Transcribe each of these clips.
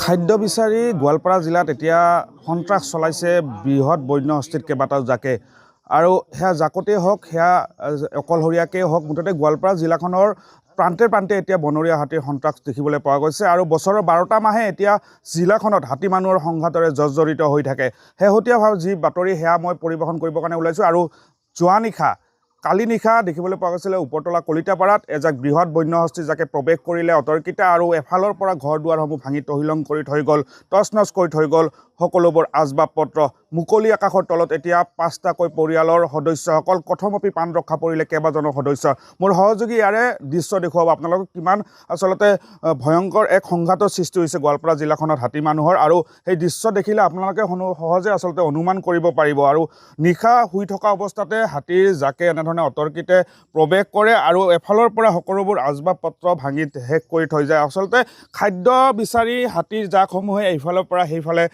খাদ্য বিচাৰি গোৱালপাৰা জিলাত এতিয়া সন্ত্ৰাস চলাইছে বৃহৎ বন্য হস্তীৰ কেইবাটাও জাকে আৰু সেয়া জাকতেই হওক সেয়া অকলশৰীয়াকেই হওক মুঠতে গোৱালপাৰা জিলাখনৰ প্ৰান্তে প্ৰান্তে এতিয়া বনৰীয়া হাতীৰ সন্ত্ৰাস দেখিবলৈ পোৱা গৈছে আৰু বছৰৰ 12টা মাহে এতিয়া জিলাখনত হাতী মানুহৰ সংঘাতৰে জৰ্জৰিত হৈ থাকে। শেহতীয়াভাৱে যি বাতৰি সেয়া মই পৰিৱেশন কৰিবৰ কাৰণে ওলাইছোঁ আৰু যোৱা নিশা কালি নিশা দেখিবলৈ পোৱা গৈছিলে উপৰতলা কলিতাপাৰাত এজাক বৃহৎ বন্য হস্তী যাকে প্ৰৱেশ কৰিলে অতৰ্কিতা আৰু এফালৰ পৰা ঘৰ দুৱাৰসমূহ ভাঙি তহিলং কৰি থৈ গ'ল, তছনছ কৰি থৈ গ'ল সকলোবোৰ আচবাব পত্ৰ। মুকলি আকাশৰ তলত এতিয়া 5টাকৈ পৰিয়ালৰ সদস্যসকল কথমপি প্ৰাণ ৰক্ষা পৰিলে কেইবাজনো সদস্য। মোৰ সহযোগী ইয়াৰে দৃশ্য দেখুৱাব আপোনালোকক কিমান আচলতে ভয়ংকৰ এক সংঘাতৰ সৃষ্টি হৈছে গোৱালপাৰা জিলাখনত হাতী মানুহৰ আৰু সেই দৃশ্য দেখিলে আপোনালোকে সহজে আচলতে অনুমান কৰিব পাৰিব। আৰু নিশা শুই থকা অৱস্থাতে হাতীৰ জাকে এনেধৰণে অতৰ্কিতে প্ৰৱেশ কৰে আৰু এফালৰ পৰা সকলোবোৰ আচবাব পত্ৰ ভাঙি শেষ কৰি থৈ যায়। আচলতে খাদ্য বিচাৰি হাতীৰ জাকসমূহে এইফালৰ পৰা সেইফালে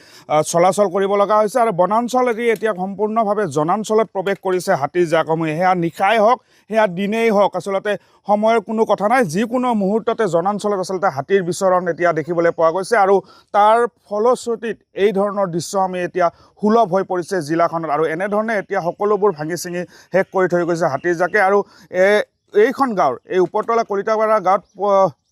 চলাচল কৰিব লগা হৈছে আৰু বনাঞ্চল এৰি এতিয়া সম্পূৰ্ণভাৱে জনাঞ্চলত প্ৰৱেশ কৰিছে হাতীৰ জাকসমূহে। সেয়া নিশাই হওক সেয়া দিনেই হওক আচলতে সময়ৰ কোনো কথা নাই, যিকোনো মুহূৰ্ততে জনাঞ্চলত আচলতে হাতীৰ বিচৰণ এতিয়া দেখিবলৈ পোৱা গৈছে আৰু তাৰ ফলশ্ৰুতিত এই ধৰণৰ দৃশ্য আমি এতিয়া সুলভ হৈ পৰিছে জিলাখনত আৰু এনেধৰণে এতিয়া সকলোবোৰ ভাঙি চিঙি শেষ কৰি থৈ গৈছে হাতীৰ জাকে। আৰু এইখন গাঁৱৰ এই উপৰতলা কলিতাপাৰা গাঁৱত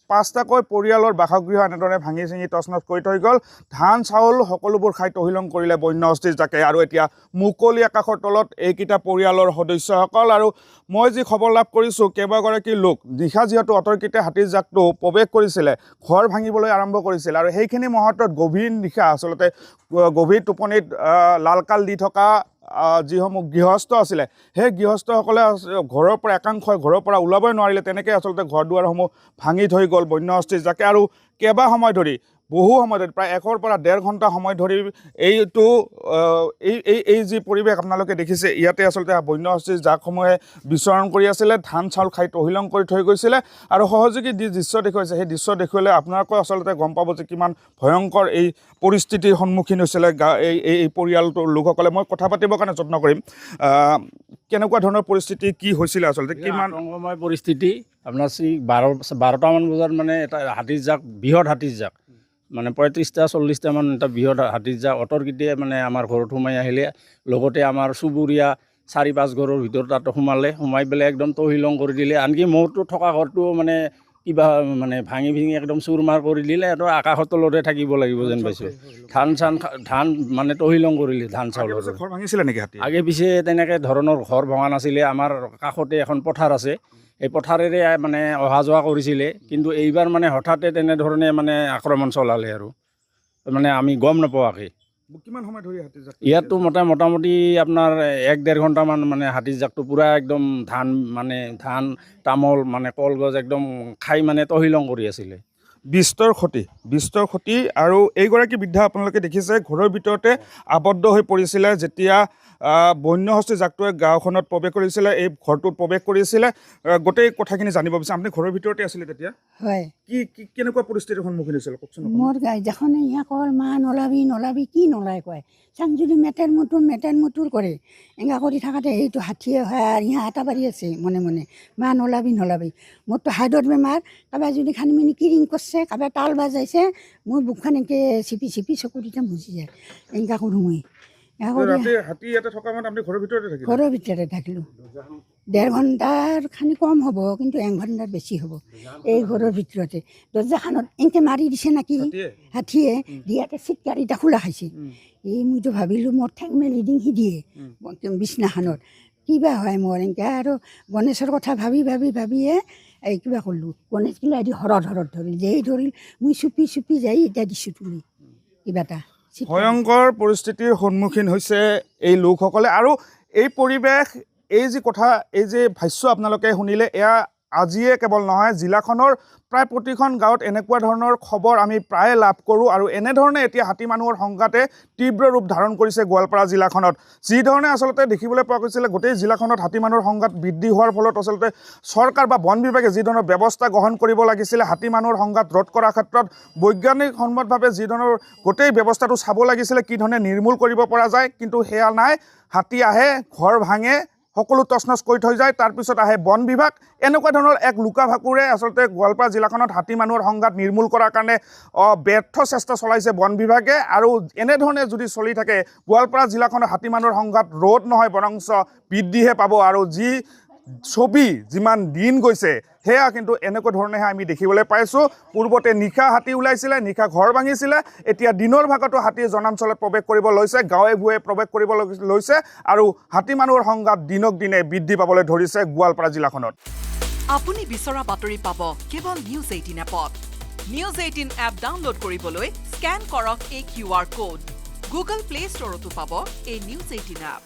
5টাকৈ পৰিয়ালৰ বাসগৃহ এনেদৰে ভাঙি চিঙি তছনছ কৰি থৈ গ'ল। ধান চাউল সকলোবোৰ খাই তহিলং কৰিলে বন্য হস্তীৰ জাকে আৰু এতিয়া মুকলি আকাশৰ তলত এইকেইটা পৰিয়ালৰ সদস্যসকল। আৰু মই যি খবৰ লাভ কৰিছোঁ কেইবাগৰাকী লোক নিশা যিহেতু অতৰ্কিতে হাতীৰ জাকটো প্ৰৱেশ কৰিছিলে, ঘৰ ভাঙিবলৈ আৰম্ভ কৰিছিল আৰু সেইখিনি মুহূৰ্তত গভীৰ নিশা আচলতে গভীৰ টোপনিত লালকাল দি থকা যিসমূহ গৃহস্থ আছিলে সেই গৃহস্থসকলে ঘৰৰ পৰা একাংশই ঘৰৰ পৰা ওলাবই নোৱাৰিলে। তেনেকৈ আচলতে ঘৰ দুৱাৰসমূহ ভাঙি থৈ গ'ল বন্য হস্তীৰ জাকে আৰু কেইবা সময় ধৰি বহু সময় ধৰি প্ৰায় 1 পৰা 1.5 ঘণ্টা সময় ধৰি এইটো এই যি পৰিৱেশ আপোনালোকে দেখিছে ইয়াতে আচলতে বন্য হস্তীৰ জাকসমূহে বিচৰণ কৰি আছিলে, ধান চাউল খাই তহিলং কৰি থৈ গৈছিলে আৰু সহযোগী যি দৃশ্য দেখুৱাইছে সেই দৃশ্য দেখুৱালে আপোনালোকে আচলতে গম পাব যে কিমান ভয়ংকৰ এই পৰিস্থিতিৰ সন্মুখীন হৈছিলে এই পৰিয়ালটোৰ লোকসকলে। মই কথা পাতিবৰ কাৰণে যত্ন কৰিম কেনেকুৱা ধৰণৰ পৰিস্থিতি কি হৈছিলে আচলতে কিমান আতংকময় পৰিস্থিতি। আপোনাৰ 12টামান বজাত মানে এটা হাতীৰ জাক বৃহৎ হাতীৰ জাক মানে 35টা 40টামান এটা বৃহৎ হাতীৰ জাক অতৰ্কিতে মানে আমাৰ ঘৰত সোমাই আহিলে, লগতে আমাৰ চুবুৰীয়া 4-5 ঘৰৰ ভিতৰত তাতে সোমাই পেলাই একদম তহিলং কৰি দিলে। আনকি মোৰতো থকা ঘৰটো মানে কিবা মানে ভাঙি একদম চুৰমাৰ কৰি দিলে আৰু আকাশৰ তলতে থাকিব লাগিব যেন পাইছোঁ। ধান মানে তহিলং কৰিলে ধান চাউলৰ। ঘৰ ভাঙিছিলে নেকি হাতী? আগে পিছে তেনেকৈ ধৰণৰ ঘৰ ভঙা নাছিলে। আমাৰ কাষতে এখন পথাৰ আছে, এই পথাৰেৰে মানে অহা যোৱা কৰিছিলে, কিন্তু এইবাৰ মানে হঠাতে তেনেধৰণে মানে আক্ৰমণ চলালে আৰু মানে আমি গম নোপোৱাকৈ। কিমান সময় ধৰি হাতীৰ জাক ইয়াততো মোটামুটি আপোনাৰ 1-1.5 ঘণ্টামান মানে হাতীৰ জাকটো পূৰা একদম ধান তামোল মানে কলগছ একদম খাই মানে তহিলং কৰি আছিলে। বিস্তৰ ক্ষতি আৰু এইগৰাকী বৃদ্ধা আপোনালোকে দেখিছে ঘৰৰ ভিতৰতে আবদ্ধ হৈ পৰিছিলে যেতিয়া বন্য হস্তীৰ জাকটোৱে গাঁওখনত প্ৰৱেশ কৰিছিলে, এই ঘৰটোত প্ৰৱেশ কৰিছিলে। গোটেই কথাখিনি জানিব বিচাৰিম, আপুনি ঘৰৰ ভিতৰতে আছিলে তেতিয়া? হয়। কি কেনেকুৱা পৰিস্থিতিৰ সন্মুখীন হৈছিল কওকচোন। মোৰ গাইজাখনে ইয়া কয় মা নলাবি কি নলাই কয় চাং যদি মেটেৰ মুটুৰ কৰে এংগা কৰি থাকাতে সেইটো হাতীয়ে হয় আৰু ইয়া এটা বাৰী আছে মনে মনে মা নলাবি মোৰতো হাৰ্টৰ বেমাৰ। কাৰোবাৰ যদি খানি মিনি কিৰিং কৰিছে, কাৰোবাৰ তাল বাজাইছে, মোৰ বুকখন এনেকৈ চিপি চকুত এতিয়া মুচি যায়। এনেকুৱা কৰোঁ মই। ঘৰৰ ভিতৰতে থাকিলোঁ। 1.5 ঘণ্টাৰ খানি কম হ'ব, কিন্তু 1 ঘণ্টাৰ বেছি হ'ব। এই ঘৰৰ ভিতৰতে দৰ্জাখনত এনেকৈ মাৰি দিছে নেকি হাতীয়ে, দিয়াতে চিটকাৰিটা খোলা খাইছে। মইতো ভাবিলোঁ মোৰ ঠেং মেলি ডিঙি দিয়ে বিছনাখনত কিবা হয় মোৰ এনেকৈ আৰু গণেশৰ কথা ভাবিয়ে এই কিবা কৰিলোঁ। গণেশ গিলা এদি হৰত ধৰিল, যেই ধৰিল মই চুপি যাই এতিয়া দিছোঁ তুলি কিবা এটা। ভয়ংকৰ পৰিস্থিতিৰ সন্মুখীন হৈছে এই লোকসকলে আৰু এই পৰিৱেশ এই যি কথা এই যে ভাষ্য আপোনালোকে শুনিলে এয়া আজিয়ে কেৱল নহয়, জিলাখনৰ প্ৰায় প্ৰতিখন গাঁৱত এনেকুৱা ধৰণৰ খবৰ আমি প্ৰায়ে লাভ কৰোঁ আৰু এনেধৰণে এতিয়া হাতী মানুহৰ সংঘাতে তীব্ৰ ৰূপ ধাৰণ কৰিছে গোৱালপাৰা জিলাখনত। যিধৰণে আচলতে দেখিবলৈ পোৱা গৈছিলে গোটেই জিলাখনত হাতী মানুহৰ সংঘাত বৃদ্ধি হোৱাৰ ফলত আচলতে চৰকাৰ বা বন বিভাগে যি ধৰণৰ ব্যৱস্থা গ্ৰহণ কৰিব লাগিছিলে হাতী মানুহৰ সংঘাত ৰোধ কৰাৰ ক্ষেত্ৰত বৈজ্ঞানিকসন্মতভাৱে যি ধৰণৰ গোটেই ব্যৱস্থাটো চাব লাগিছিলে কি ধৰণে নিৰ্মূল কৰিব পৰা যায়, কিন্তু সেয়া নাই। হাতী আহে, ঘৰ ভাঙে, সকলো তছনছ কৰি থৈ যায়। তাৰপিছত আহে বন বিভাগ। এনেকুৱা ধৰণৰ এক লুকা ভাকুৰে আচলতে গোৱালপাৰা জিলাখনত হাতী মানুহৰ সংঘাত নিৰ্মূল কৰাৰ কাৰণে ব্যৰ্থ চেষ্টা চলাইছে বন বিভাগে। আৰু এনেধৰণে যদি চলি থাকে গোৱালপাৰা জিলাখনৰ হাতী মানুহৰ সংঘাত ৰোধ নহয়, বৰঞ্চ বৃদ্ধিহে পাব। আৰু যি ছবি যিমান দিন গৈছে সেয়া কিন্তু এনেকুৱা ধৰণেহে আমি দেখিবলৈ পাইছোঁ। পূৰ্বতে নিশা হাতী ওলাইছিলে, নিশা ঘৰ ভাঙিছিলে, এতিয়া দিনৰ ভাগতো হাতীয়ে জনাঞ্চলত প্ৰৱেশ কৰিব লৈছে, গাঁৱে ভূঞে প্ৰৱেশ কৰিব লৈছে। আৰু হাতী মানুহৰ সংঘাত দিনক দিনে বৃদ্ধি পাবলৈ ধৰিছে গোৱালপাৰা জিলাখনত। আপুনি বিচৰা বাতৰি পাব কেৱল নিউজ 18 এপত। নিউজ 18 এপ ডাউনলোড কৰিবলৈ স্কেন কৰক এই QR কোড। গুগল প্লে ষ্টৰতো পাব এই নিউজ 18 এপ।